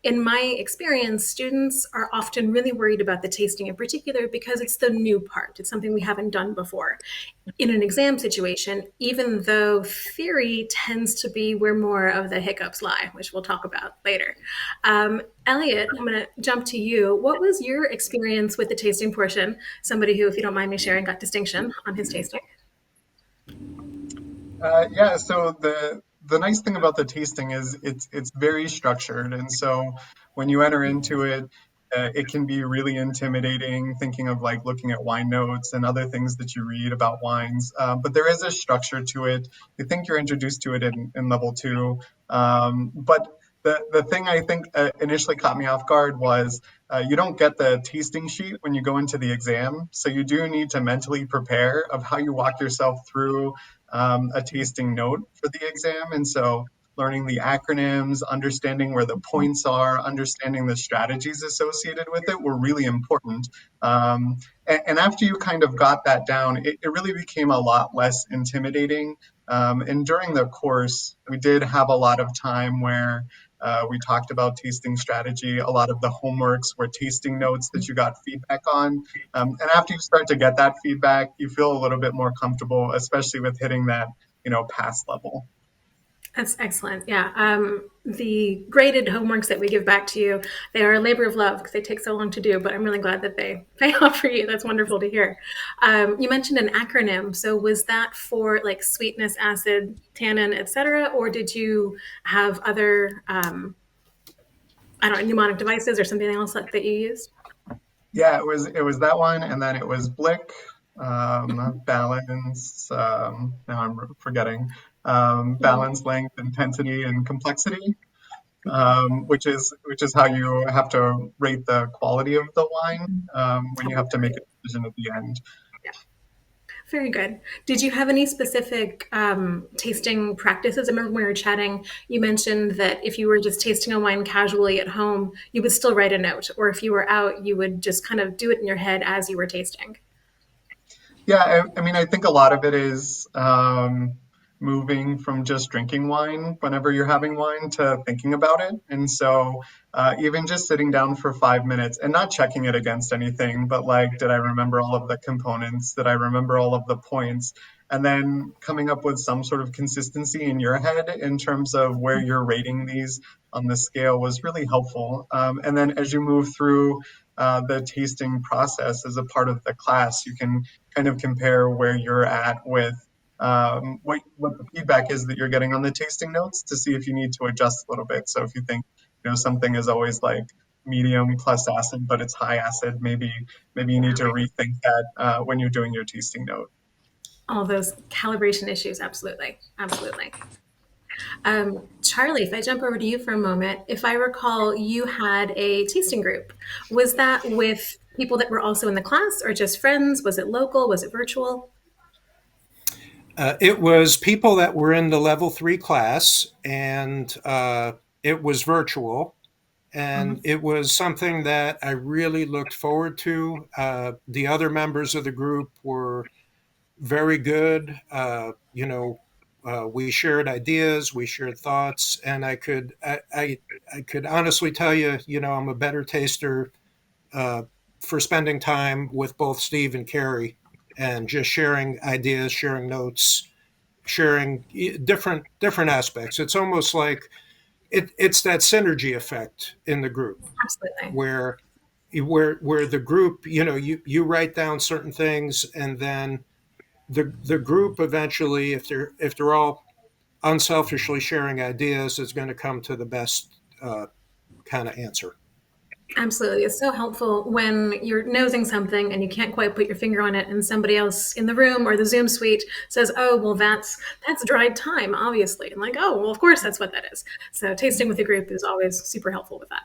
In my experience, students are often really worried about the tasting in particular because it's the new part. It's something we haven't done before. In an exam situation, even though theory tends to be where more of the hiccups lie, which we'll talk about later. Elliot, I'm going to jump to you. What was your experience with the tasting portion? Somebody who, if you don't mind me sharing, got distinction on his tasting. Yeah, so the nice thing about the tasting is it's very structured, and so when you enter into it, it can be really intimidating, thinking of like looking at wine notes and other things that you read about wines. But there is a structure to it. I think you're introduced to it in level two. But the thing I think initially caught me off guard was you don't get the tasting sheet when you go into the exam, so you do need to mentally prepare of how you walk yourself through a tasting note for the exam. And so learning the acronyms, understanding where the points are, understanding the strategies associated with it were really important. And after you kind of got that down, it really became a lot less intimidating. And during the course, we did have a lot of time where we talked about tasting strategy. A lot of the homeworks were tasting notes that you got feedback on. And after you start to get that feedback, you feel a little bit more comfortable, especially with hitting that, pass level. That's excellent. Yeah. The graded homeworks that we give back to you, they are a labor of love because they take so long to do, but I'm really glad that they pay off for you. That's wonderful to hear. You mentioned an acronym. So was that for like sweetness, acid, tannin, et cetera? Or did you have other, I don't know, mnemonic devices or something else that you used? Yeah, it was that one, and then it was Blick, balance. Now I'm forgetting. Balance, length, intensity, and complexity. Which is how you have to rate the quality of the wine when you have to make a decision at the end. Very good. Did you have any specific tasting practices? I remember when we were chatting, you mentioned that if you were just tasting a wine casually at home, you would still write a note, or if you were out, you would just kind of do it in your head as you were tasting. Yeah, I mean, I think a lot of it is moving from just drinking wine whenever you're having wine to thinking about it. And so, even just sitting down for 5 minutes and not checking it against anything, but like, did I remember all of the components? Did I remember all of the points? And then coming up with some sort of consistency in your head in terms of where you're rating these on the scale was really helpful. And then as you move through the tasting process as a part of the class, you can kind of compare where you're at with what the feedback is that you're getting on the tasting notes to see if you need to adjust a little bit. So if you think something is always like medium plus acid, but it's high acid, maybe you need to rethink that when you're doing your tasting note. All those calibration issues, absolutely, absolutely. Charlie, if I jump over to you for a moment, if I recall, you had a tasting group. Was that with people that were also in the class, or just friends? Was it local? Was it virtual? It was people that were in the level three class, and it was virtual. And Mhm. it was something that I really looked forward to. The other members of the group were very good. We shared ideas, we shared thoughts, and I could honestly tell you, I'm a better taster uh, for spending time with both Steve and Carrie and just sharing ideas, sharing notes, sharing different aspects. It's almost like it's that synergy effect in the group Absolutely. where where the group, you write down certain things, and then the group eventually, if they're all unselfishly sharing ideas, is going to come to the best kind of answer. Absolutely. It's so helpful when you're nosing something and you can't quite put your finger on it and somebody else in the room or the Zoom suite says, "Oh, well that's dried thyme, obviously." And like, "Oh, well of course that's what that is." So tasting with a group is always super helpful with that.